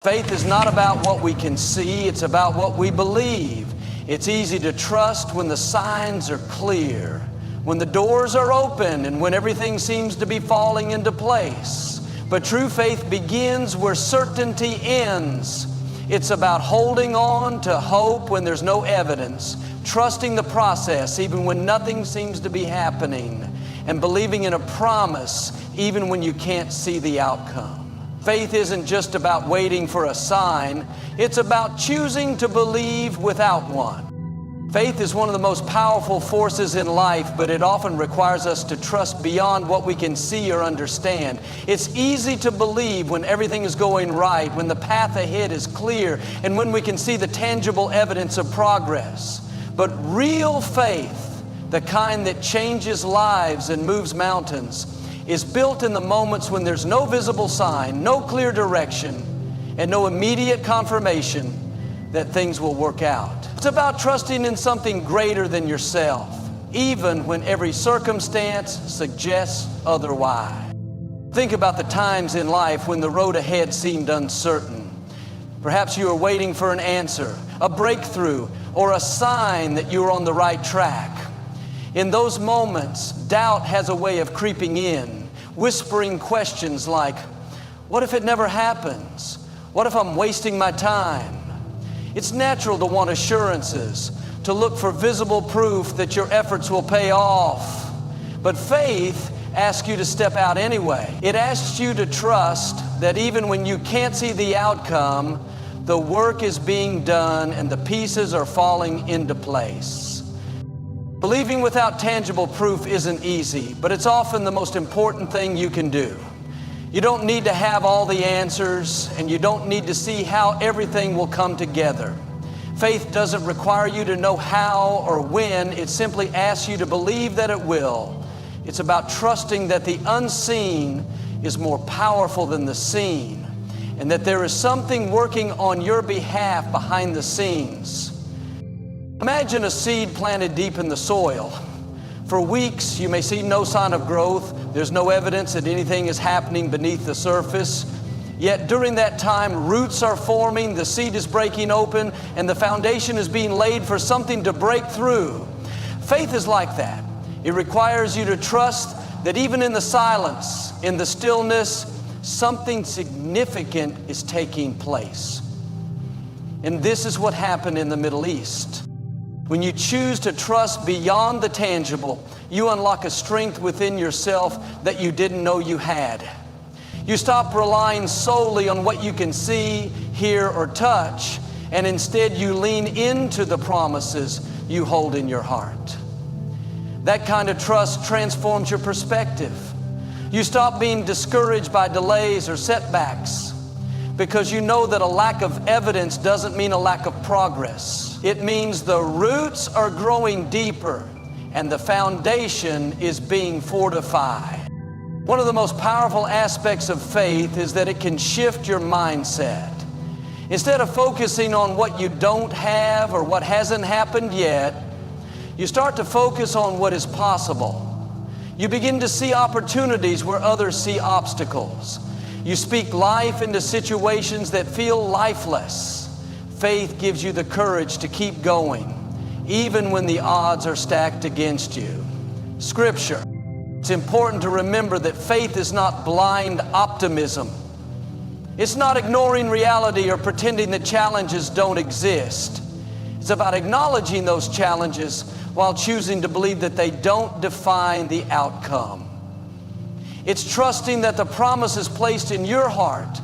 Faith is not about what we can see, it's about what we believe. It's easy to trust when the signs are clear, when the doors are open, and when everything seems to be falling into place. But true faith begins where certainty ends. It's about holding on to hope when there's no evidence, trusting the process even when nothing seems to be happening, and believing in a promise even when you can't see the outcome. Faith isn't just about waiting for a sign, it's about choosing to believe without one. Faith is one of the most powerful forces in life, but it often requires us to trust beyond what we can see or understand. It's easy to believe when everything is going right, when the path ahead is clear, and when we can see the tangible evidence of progress. But real faith, the kind that changes lives and moves mountains, is built in the moments when there's no visible sign, no clear direction, and no immediate confirmation that things will work out. It's about trusting in something greater than yourself, even when every circumstance suggests otherwise. Think about the times in life when the road ahead seemed uncertain. Perhaps you were waiting for an answer, a breakthrough, or a sign that you were on the right track. In those moments, doubt has a way of creeping in, whispering questions like, what if it never happens? What if I'm wasting my time? It's natural to want assurances, to look for visible proof that your efforts will pay off. But faith asks you to step out anyway. It asks you to trust that even when you can't see the outcome, the work is being done and the pieces are falling into place. Believing without tangible proof isn't easy, but it's often the most important thing you can do. You don't need to have all the answers, and you don't need to see how everything will come together. Faith doesn't require you to know how or when, it simply asks you to believe that it will. It's about trusting that the unseen is more powerful than the seen, and that there is something working on your behalf behind the scenes. Imagine a seed planted deep in the soil. For weeks, you may see no sign of growth. There's no evidence that anything is happening beneath the surface. Yet during that time, roots are forming, the seed is breaking open, and the foundation is being laid for something to break through. Faith is like that. It requires you to trust that even in the silence, in the stillness, something significant is taking place. And this is what happened in the Middle East. When you choose to trust beyond the tangible, you unlock a strength within yourself that you didn't know you had. You stop relying solely on what you can see, hear, or touch, and instead you lean into the promises you hold in your heart. That kind of trust transforms your perspective. You stop being discouraged by delays or setbacks, because you know that a lack of evidence doesn't mean a lack of progress. It means the roots are growing deeper and the foundation is being fortified. One of the most powerful aspects of faith is that it can shift your mindset. Instead of focusing on what you don't have or what hasn't happened yet, you start to focus on what is possible. You begin to see opportunities where others see obstacles. You speak life into situations that feel lifeless. Faith gives you the courage to keep going, even when the odds are stacked against you. Scripture. It's important to remember that faith is not blind optimism. It's not ignoring reality or pretending that challenges don't exist. It's about acknowledging those challenges while choosing to believe that they don't define the outcome. It's trusting that the promises placed in your heart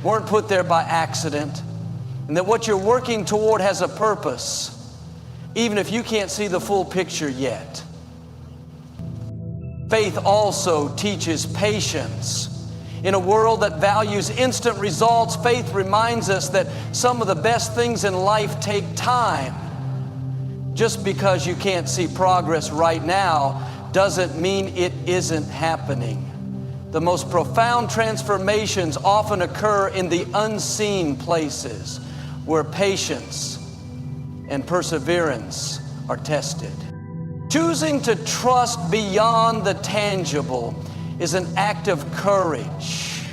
weren't put there by accident, and that what you're working toward has a purpose, even if you can't see the full picture yet. Faith also teaches patience. In a world that values instant results, faith reminds us that some of the best things in life take time. Just because you can't see progress right now doesn't mean it isn't happening. The most profound transformations often occur in the unseen places, where patience and perseverance are tested. Choosing to trust beyond the tangible is an act of courage.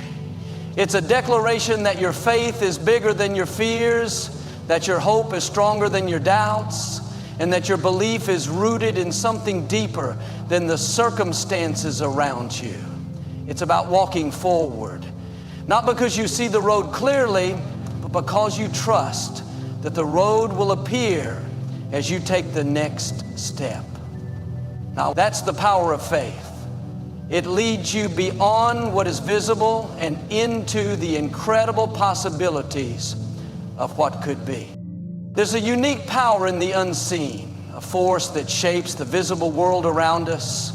It's a declaration that your faith is bigger than your fears, that your hope is stronger than your doubts, and that your belief is rooted in something deeper than the circumstances around you. It's about walking forward, not because you see the road clearly, but because you trust that the road will appear as you take the next step. Now, that's the power of faith. It leads you beyond what is visible and into the incredible possibilities of what could be. There's a unique power in the unseen, a force that shapes the visible world around us.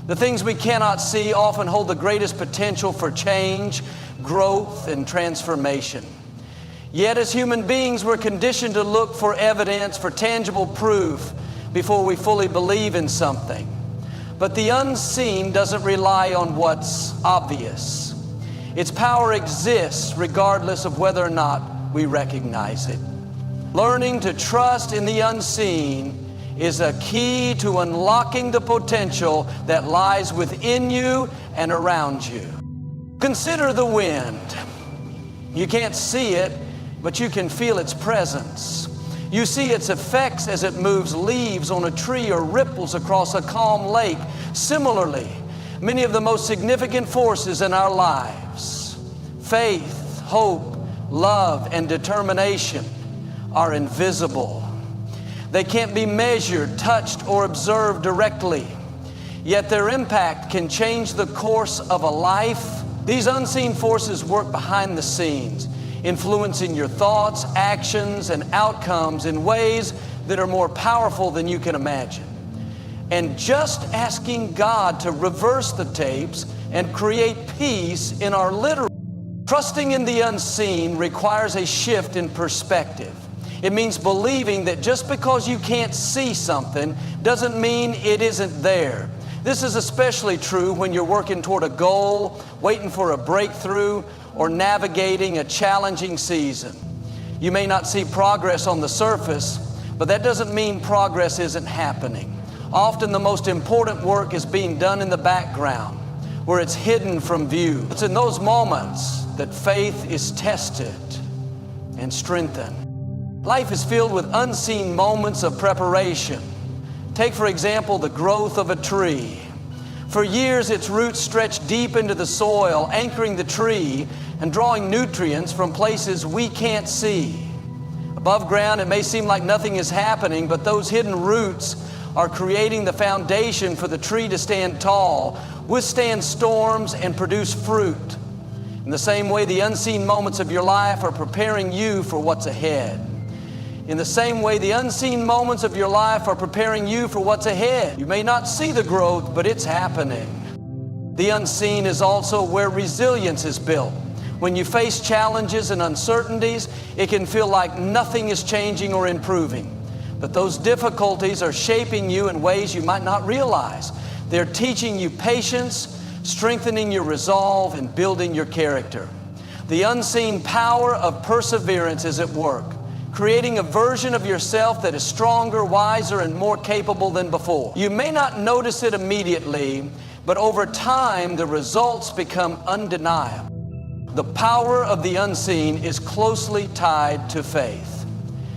The things we cannot see often hold the greatest potential for change, growth, and transformation. Yet as human beings, we're conditioned to look for evidence, for tangible proof before we fully believe in something. But the unseen doesn't rely on what's obvious. Its power exists regardless of whether or not we recognize it. Learning to trust in the unseen is a key to unlocking the potential that lies within you and around you. Consider the wind. You can't see it, but you can feel its presence. You see its effects as it moves leaves on a tree or ripples across a calm lake. Similarly, many of the most significant forces in our lives, faith, hope, love, and determination, are invisible. They can't be measured, touched, or observed directly, yet their impact can change the course of a life. These unseen forces work behind the scenes, influencing your thoughts, actions, and outcomes in ways that are more powerful than you can imagine. And just asking God to reverse the tapes and create peace in our literal. Trusting in the unseen requires a shift in perspective. It means believing that just because you can't see something doesn't mean it isn't there. This is especially true when you're working toward a goal, waiting for a breakthrough, or navigating a challenging season. You may not see progress on the surface, but that doesn't mean progress isn't happening. Often the most important work is being done in the background, where it's hidden from view. It's in those moments that faith is tested and strengthened. Life is filled with unseen moments of preparation. Take, for example, the growth of a tree. For years, its roots stretch deep into the soil, anchoring the tree and drawing nutrients from places we can't see. Above ground, it may seem like nothing is happening, but those hidden roots are creating the foundation for the tree to stand tall, withstand storms, and produce fruit. In the same way, the unseen moments of your life are preparing you for what's ahead. In the same way, the unseen moments of your life are preparing you for what's ahead. You may not see the growth, but it's happening. The unseen is also where resilience is built. When you face challenges and uncertainties, it can feel like nothing is changing or improving. But those difficulties are shaping you in ways you might not realize. They're teaching you patience, strengthening your resolve, and building your character. The unseen power of perseverance is at work, creating a version of yourself that is stronger, wiser, and more capable than before. You may not notice it immediately, but over time, the results become undeniable. The power of the unseen is closely tied to faith.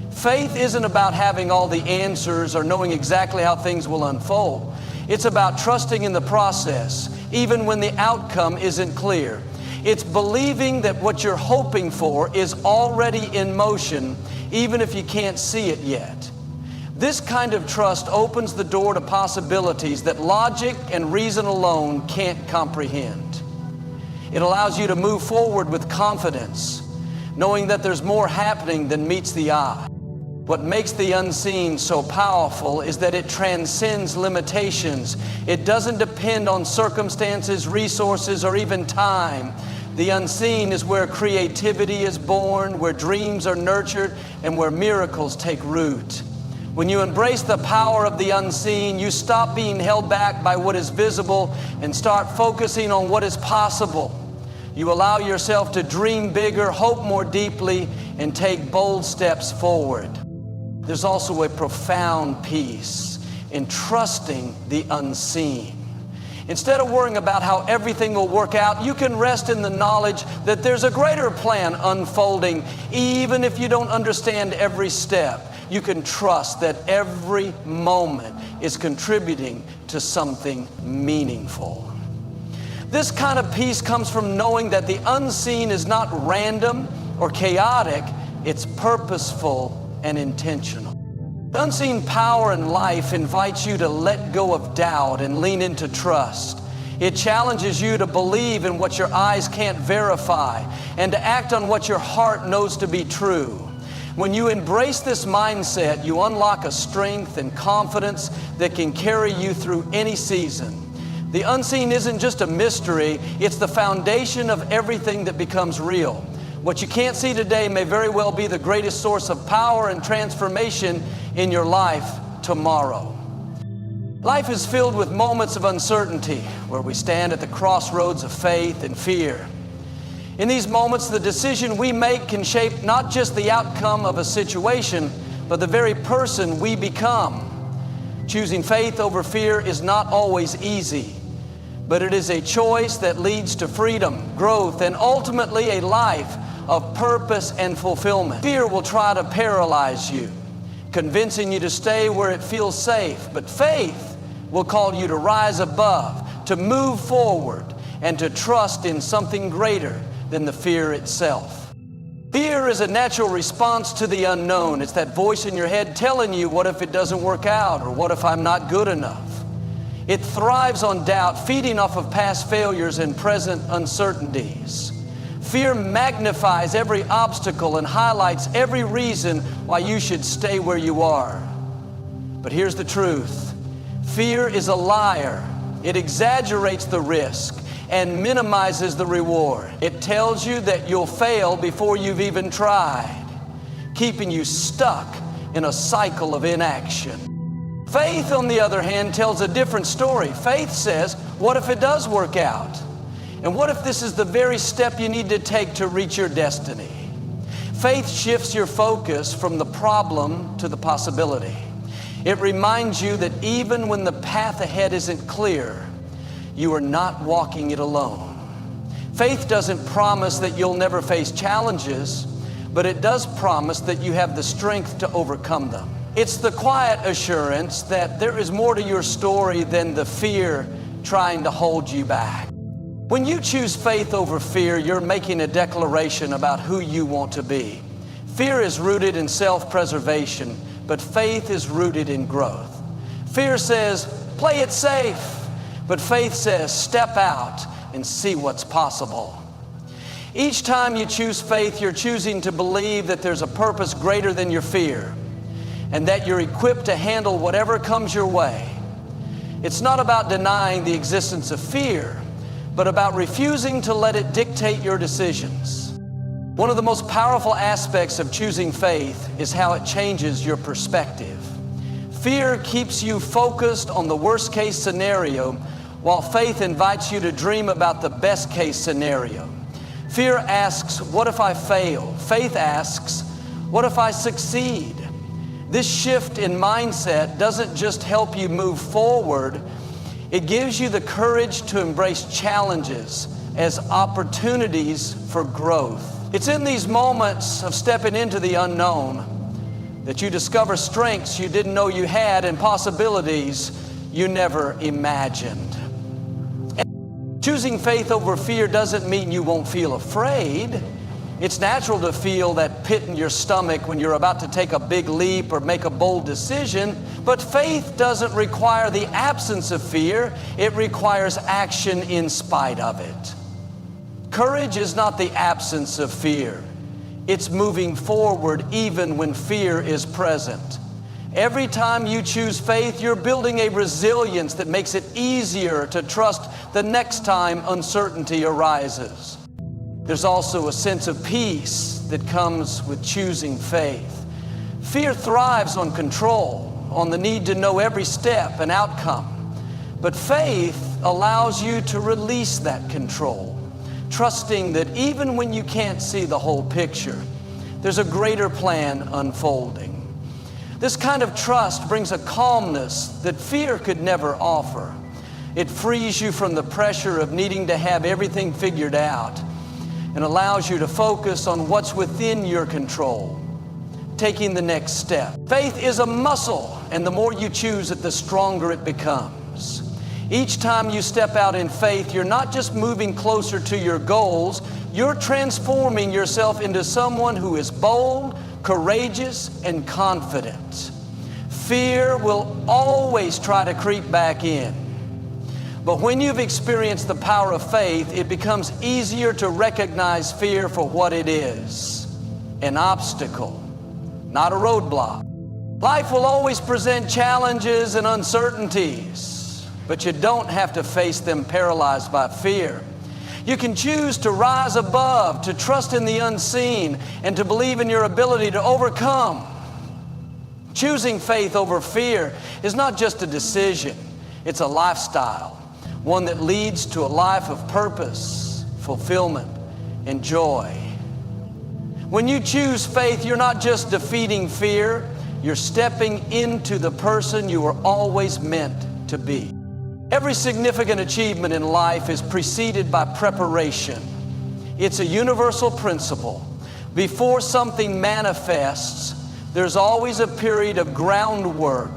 Faith isn't about having all the answers or knowing exactly how things will unfold. It's about trusting in the process, even when the outcome isn't clear. It's believing that what you're hoping for is already in motion, even if you can't see it yet. This kind of trust opens the door to possibilities that logic and reason alone can't comprehend. It allows you to move forward with confidence, knowing that there's more happening than meets the eye. What makes the unseen so powerful is that it transcends limitations. It doesn't depend on circumstances, resources, or even time. The unseen is where creativity is born, where dreams are nurtured, and where miracles take root. When you embrace the power of the unseen, you stop being held back by what is visible and start focusing on what is possible. You allow yourself to dream bigger, hope more deeply, and take bold steps forward. There's also a profound peace in trusting the unseen. Instead of worrying about how everything will work out, you can rest in the knowledge that there's a greater plan unfolding. Even if you don't understand every step, you can trust that every moment is contributing to something meaningful. This kind of peace comes from knowing that the unseen is not random or chaotic, it's purposeful and intentional. The unseen power in life invites you to let go of doubt and lean into trust. It challenges you to believe in what your eyes can't verify and to act on what your heart knows to be true. When you embrace this mindset, you unlock a strength and confidence that can carry you through any season. The unseen isn't just a mystery, it's the foundation of everything that becomes real. What you can't see today may very well be the greatest source of power and transformation in your life tomorrow. Life is filled with moments of uncertainty where we stand at the crossroads of faith and fear. In these moments, the decision we make can shape not just the outcome of a situation, but the very person we become. Choosing faith over fear is not always easy, but it is a choice that leads to freedom, growth, and ultimately a life of purpose and fulfillment. Fear will try to paralyze you, convincing you to stay where it feels safe, but faith will call you to rise above, to move forward, and to trust in something greater than the fear itself. Fear is a natural response to the unknown. It's that voice in your head telling you, what if it doesn't work out, or what if I'm not good enough? It thrives on doubt, feeding off of past failures and present uncertainties. Fear magnifies every obstacle and highlights every reason why you should stay where you are. But here's the truth. Fear is a liar. It exaggerates the risk and minimizes the reward. It tells you that you'll fail before you've even tried, keeping you stuck in a cycle of inaction. Faith, on the other hand, tells a different story. Faith says, what if it does work out? And what if this is the very step you need to take to reach your destiny? Faith shifts your focus from the problem to the possibility. It reminds you that even when the path ahead isn't clear, you are not walking it alone. Faith doesn't promise that you'll never face challenges, but it does promise that you have the strength to overcome them. It's the quiet assurance that there is more to your story than the fear trying to hold you back. When you choose faith over fear, you're making a declaration about who you want to be. Fear is rooted in self-preservation, but faith is rooted in growth. Fear says, play it safe, but faith says, step out and see what's possible. Each time you choose faith, you're choosing to believe that there's a purpose greater than your fear, and that you're equipped to handle whatever comes your way. It's not about denying the existence of fear, but about refusing to let it dictate your decisions. One of the most powerful aspects of choosing faith is how it changes your perspective. Fear keeps you focused on the worst case scenario, while faith invites you to dream about the best case scenario. Fear asks, what if I fail? Faith asks, what if I succeed? This shift in mindset doesn't just help you move forward, it gives you the courage to embrace challenges as opportunities for growth. It's in these moments of stepping into the unknown that you discover strengths you didn't know you had and possibilities you never imagined. And choosing faith over fear doesn't mean you won't feel afraid. It's natural to feel that pit in your stomach when you're about to take a big leap or make a bold decision, but faith doesn't require the absence of fear. It requires action in spite of it. Courage is not the absence of fear. It's moving forward even when fear is present. Every time you choose faith, you're building a resilience that makes it easier to trust the next time uncertainty arises. There's also a sense of peace that comes with choosing faith. Fear thrives on control, on the need to know every step and outcome. But faith allows you to release that control, trusting that even when you can't see the whole picture, there's a greater plan unfolding. This kind of trust brings a calmness that fear could never offer. It frees you from the pressure of needing to have everything figured out and allows you to focus on what's within your control, taking the next step. Faith is a muscle, and the more you choose it, the stronger it becomes. Each time you step out in faith, you're not just moving closer to your goals, you're transforming yourself into someone who is bold, courageous, and confident. Fear will always try to creep back in. But when you've experienced the power of faith, it becomes easier to recognize fear for what it is, an obstacle, not a roadblock. Life will always present challenges and uncertainties, but you don't have to face them paralyzed by fear. You can choose to rise above, to trust in the unseen, and to believe in your ability to overcome. Choosing faith over fear is not just a decision, it's a lifestyle. One that leads to a life of purpose, fulfillment, and joy. When you choose faith, you're not just defeating fear, you're stepping into the person you were always meant to be. Every significant achievement in life is preceded by preparation. It's a universal principle. Before something manifests, there's always a period of groundwork,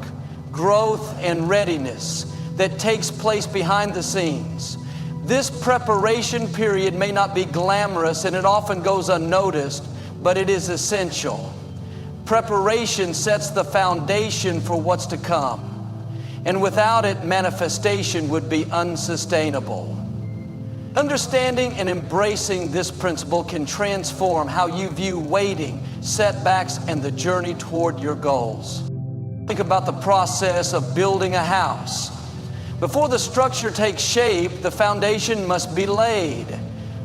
growth, and readiness that takes place behind the scenes. This preparation period may not be glamorous and it often goes unnoticed, but it is essential. Preparation sets the foundation for what's to come, and without it, manifestation would be unsustainable. Understanding and embracing this principle can transform how you view waiting, setbacks, and the journey toward your goals. Think about the process of building a house. Before the structure takes shape, the foundation must be laid.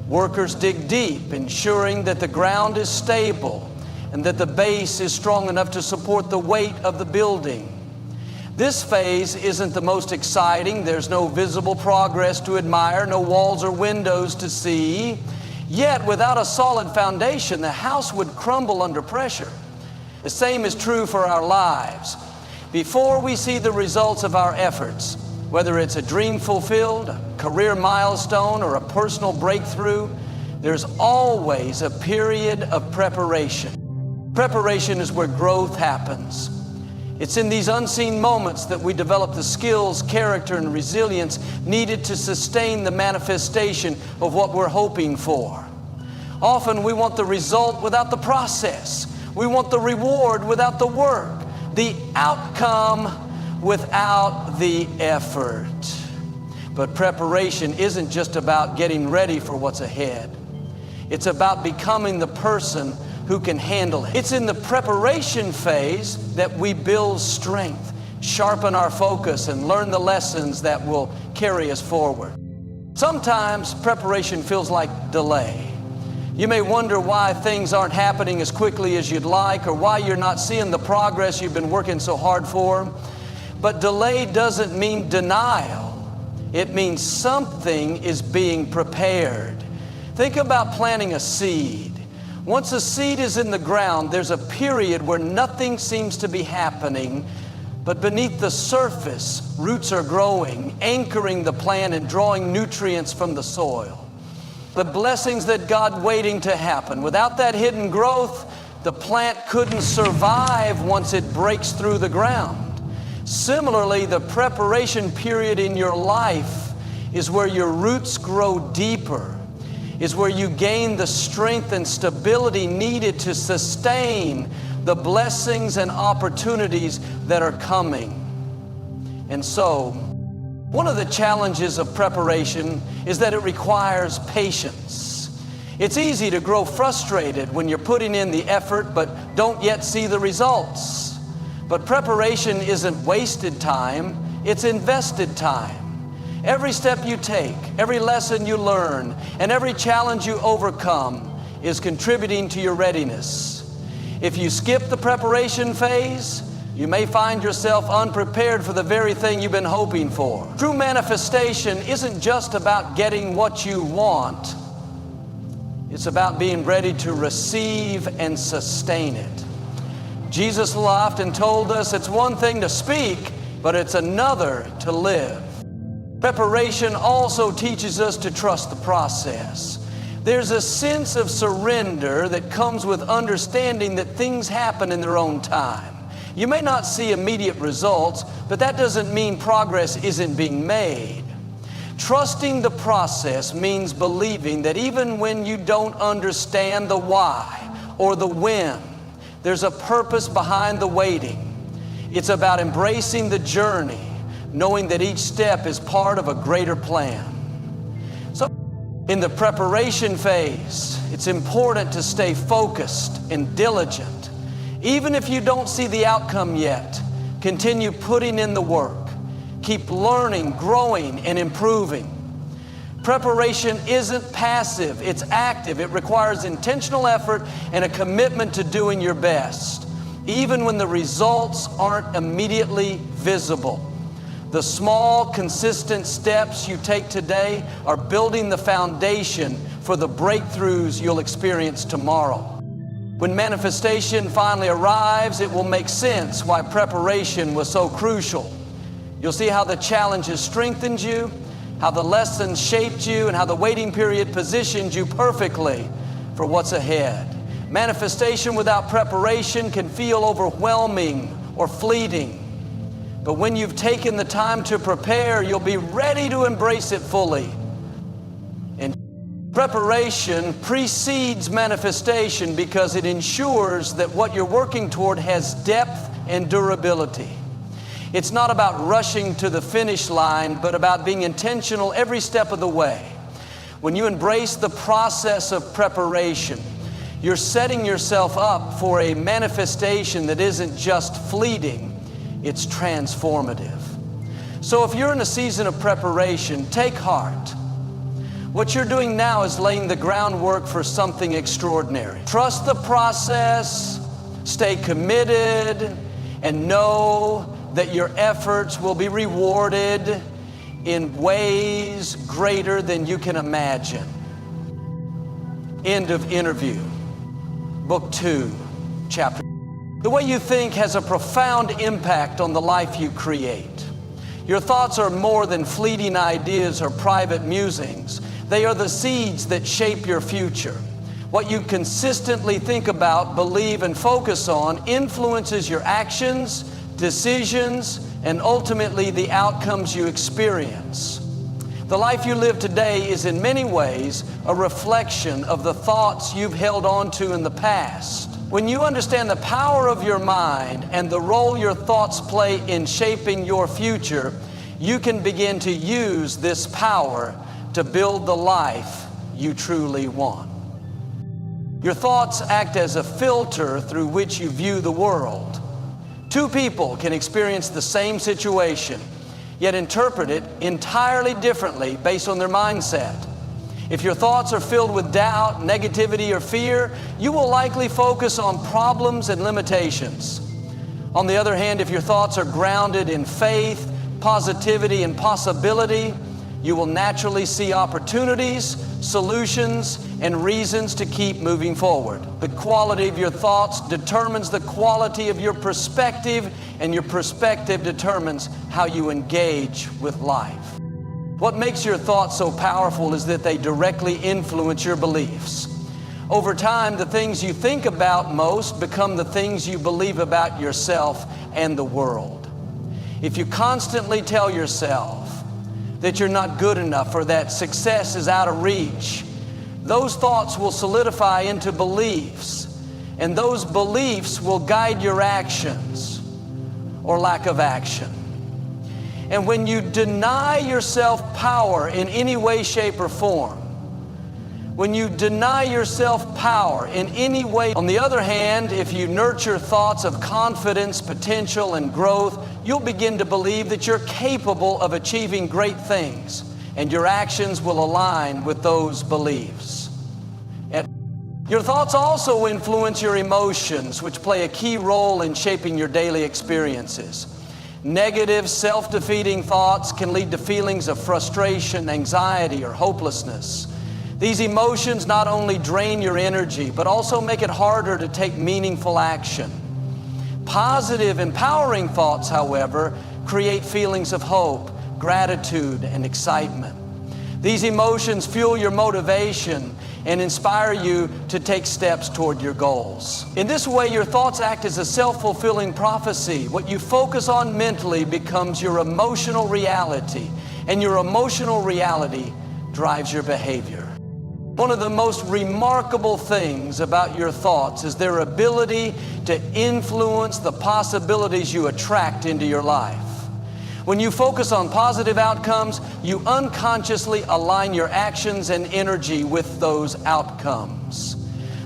Workers dig deep, ensuring that the ground is stable and that the base is strong enough to support the weight of the building. This phase isn't the most exciting. There's no visible progress to admire, no walls or windows to see. Yet, without a solid foundation, the house would crumble under pressure. The same is true for our lives. Before we see the results of our efforts, whether it's a dream fulfilled, a career milestone, or a personal breakthrough, there's always a period of preparation. Preparation is where growth happens. It's in these unseen moments that we develop the skills, character, and resilience needed to sustain the manifestation of what we're hoping for. Often we want the result without the process. We want the reward without the work, the outcome without the effort. But preparation isn't just about getting ready for what's ahead. It's about becoming the person who can handle it. It's in the preparation phase that we build strength, sharpen our focus, and learn the lessons that will carry us forward. Sometimes preparation feels like delay. You may wonder why things aren't happening as quickly as you'd like, or why you're not seeing the progress you've been working so hard for. But delay doesn't mean denial. It means something is being prepared. Think about planting a seed. Once a seed is in the ground, there's a period where nothing seems to be happening, but beneath the surface, roots are growing, anchoring the plant and drawing nutrients from the soil. The blessings that God waiting to happen. Without that hidden growth, the plant couldn't survive once it breaks through the ground. Similarly, the preparation period in your life is where your roots grow deeper, is where you gain the strength and stability needed to sustain the blessings and opportunities that are coming. And so, one of the challenges of preparation is that it requires patience. It's easy to grow frustrated when you're putting in the effort but don't yet see the results. But preparation isn't wasted time, it's invested time. Every step you take, every lesson you learn, and every challenge you overcome is contributing to your readiness. If you skip the preparation phase, you may find yourself unprepared for the very thing you've been hoping for. True manifestation isn't just about getting what you want. It's about being ready to receive and sustain it. Jesus laughed and told us it's one thing to speak, but it's another to live. Preparation also teaches us to trust the process. There's a sense of surrender that comes with understanding that things happen in their own time. You may not see immediate results, but that doesn't mean progress isn't being made. Trusting the process means believing that even when you don't understand the why or the when, there's a purpose behind the waiting. It's about embracing the journey, knowing that each step is part of a greater plan. So, in the preparation phase, it's important to stay focused and diligent. Even if you don't see the outcome yet, continue putting in the work. Keep learning, growing, and improving. Preparation isn't passive, it's active. It requires intentional effort and a commitment to doing your best, even when the results aren't immediately visible. The small, consistent steps you take today are building the foundation for the breakthroughs you'll experience tomorrow. When manifestation finally arrives, it will make sense why preparation was so crucial. You'll see how the challenges strengthened you, how the lessons shaped you, and how the waiting period positioned you perfectly for what's ahead. Manifestation without preparation can feel overwhelming or fleeting. But when you've taken the time to prepare, you'll be ready to embrace it fully. And preparation precedes manifestation because it ensures that what you're working toward has depth and durability. It's not about rushing to the finish line, but about being intentional every step of the way. When you embrace the process of preparation, you're setting yourself up for a manifestation that isn't just fleeting, it's transformative. So if you're in a season of preparation, take heart. What you're doing now is laying the groundwork for something extraordinary. Trust the process, stay committed, and know that your efforts will be rewarded in ways greater than you can imagine. End of interview. Book 2, chapter. The way you think has a profound impact on the life you create. Your thoughts are more than fleeting ideas or private musings. They are the seeds that shape your future. What you consistently think about, believe, and focus on influences your actions, decisions, and ultimately the outcomes you experience. The life you live today is in many ways a reflection of the thoughts you've held on to in the past. When you understand the power of your mind and the role your thoughts play in shaping your future, you can begin to use this power to build the life you truly want. Your thoughts act as a filter through which you view the world. Two people can experience the same situation, yet interpret it entirely differently based on their mindset. If your thoughts are filled with doubt, negativity, or fear, you will likely focus on problems and limitations. On the other hand, if your thoughts are grounded in faith, positivity, and possibility, you will naturally see opportunities, solutions, and reasons to keep moving forward. The quality of your thoughts determines the quality of your perspective, and your perspective determines how you engage with life. What makes your thoughts so powerful is that they directly influence your beliefs. Over time, the things you think about most become the things you believe about yourself and the world. If you constantly tell yourself that you're not good enough or that success is out of reach, those thoughts will solidify into beliefs, and those beliefs will guide your actions or lack of action. And when you deny yourself power in any way, shape, or form, when you deny yourself power in any way, on the other hand, if you nurture thoughts of confidence, potential, and growth, you'll begin to believe that you're capable of achieving great things, and your actions will align with those beliefs. Your thoughts also influence your emotions, which play a key role in shaping your daily experiences. Negative, self-defeating thoughts can lead to feelings of frustration, anxiety, or hopelessness. These emotions not only drain your energy, but also make it harder to take meaningful action. Positive, empowering thoughts, however, create feelings of hope, gratitude, and excitement. These emotions fuel your motivation and inspire you to take steps toward your goals. In this way, your thoughts act as a self-fulfilling prophecy. What you focus on mentally becomes your emotional reality, and your emotional reality drives your behavior. One of the most remarkable things about your thoughts is their ability to influence the possibilities you attract into your life. When you focus on positive outcomes, you unconsciously align your actions and energy with those outcomes.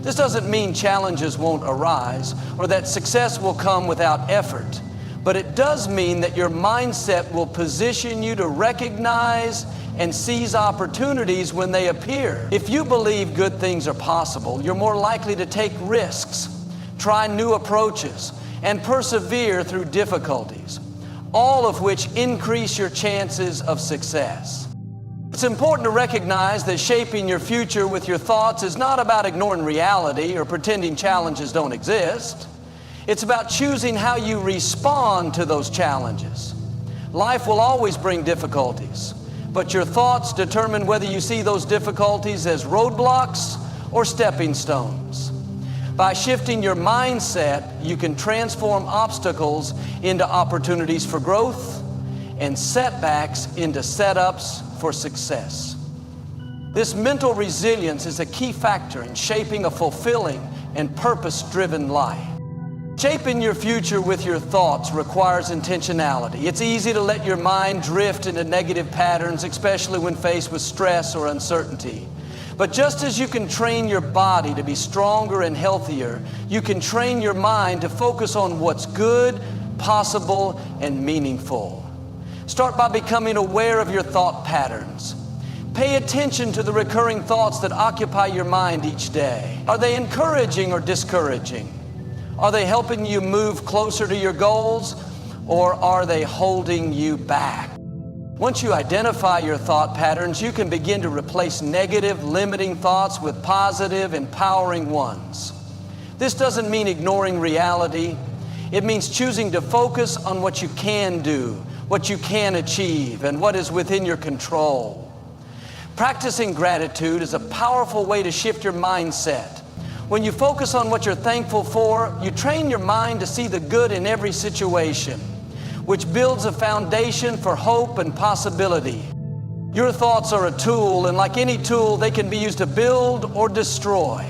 This doesn't mean challenges won't arise or that success will come without effort, but it does mean that your mindset will position you to recognize and seize opportunities when they appear. If you believe good things are possible, you're more likely to take risks, try new approaches, and persevere through difficulties, all of which increase your chances of success. It's important to recognize that shaping your future with your thoughts is not about ignoring reality or pretending challenges don't exist. It's about choosing how you respond to those challenges. Life will always bring difficulties, but your thoughts determine whether you see those difficulties as roadblocks or stepping stones. By shifting your mindset, you can transform obstacles into opportunities for growth and setbacks into setups for success. This mental resilience is a key factor in shaping a fulfilling and purpose-driven life. Shaping your future with your thoughts requires intentionality. It's easy to let your mind drift into negative patterns, especially when faced with stress or uncertainty. But just as you can train your body to be stronger and healthier, you can train your mind to focus on what's good, possible, and meaningful. Start by becoming aware of your thought patterns. Pay attention to the recurring thoughts that occupy your mind each day. Are they encouraging or discouraging? Are they helping you move closer to your goals, or are they holding you back? Once you identify your thought patterns, you can begin to replace negative, limiting thoughts with positive, empowering ones. This doesn't mean ignoring reality. It means choosing to focus on what you can do, what you can achieve, and what is within your control. Practicing gratitude is a powerful way to shift your mindset. When you focus on what you're thankful for, you train your mind to see the good in every situation, which builds a foundation for hope and possibility. Your thoughts are a tool, and like any tool, they can be used to build or destroy.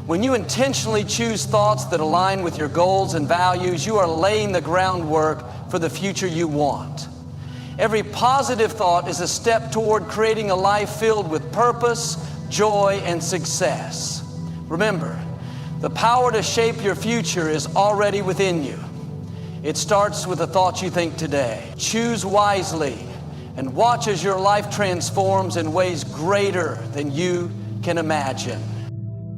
When you intentionally choose thoughts that align with your goals and values, you are laying the groundwork for the future you want. Every positive thought is a step toward creating a life filled with purpose, joy, and success. Remember, the power to shape your future is already within you. It starts with the thoughts you think today. Choose wisely and watch as your life transforms in ways greater than you can imagine.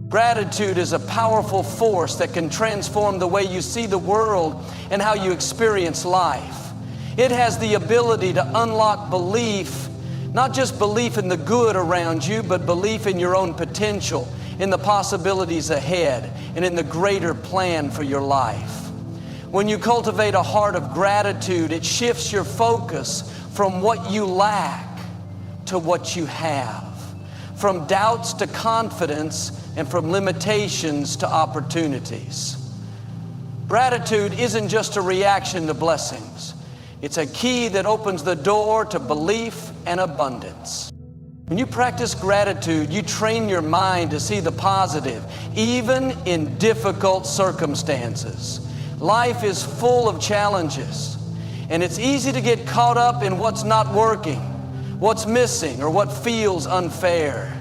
Gratitude is a powerful force that can transform the way you see the world and how you experience life. It has the ability to unlock belief, not just belief in the good around you, but belief in your own potential, in the possibilities ahead, and in the greater plan for your life. When you cultivate a heart of gratitude, it shifts your focus from what you lack to what you have, from doubts to confidence, and from limitations to opportunities. Gratitude isn't just a reaction to blessings. It's a key that opens the door to belief and abundance. When you practice gratitude, you train your mind to see the positive, even in difficult circumstances. Life is full of challenges, and it's easy to get caught up in what's not working, what's missing, or what feels unfair.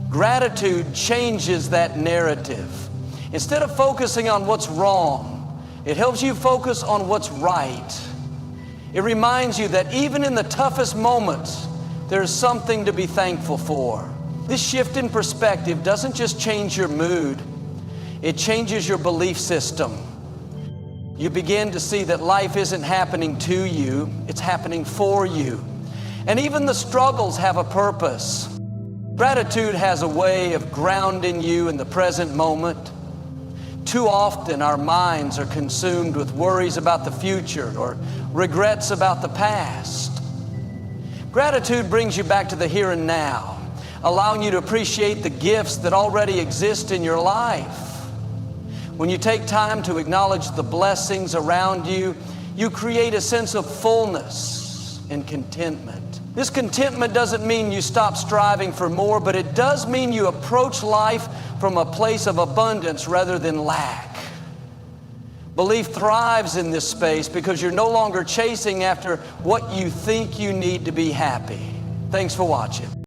Gratitude changes that narrative. Instead of focusing on what's wrong, it helps you focus on what's right. It reminds you that even in the toughest moments, there's something to be thankful for. This shift in perspective doesn't just change your mood, it changes your belief system. You begin to see that life isn't happening to you, it's happening for you. And even the struggles have a purpose. Gratitude has a way of grounding you in the present moment. Too often our minds are consumed with worries about the future or regrets about the past. Gratitude brings you back to the here and now, allowing you to appreciate the gifts that already exist in your life. When you take time to acknowledge the blessings around you, you create a sense of fullness and contentment. This contentment doesn't mean you stop striving for more, but it does mean you approach life from a place of abundance rather than lack. Belief thrives in this space because you're no longer chasing after what you think you need to be happy. Thanks for watching.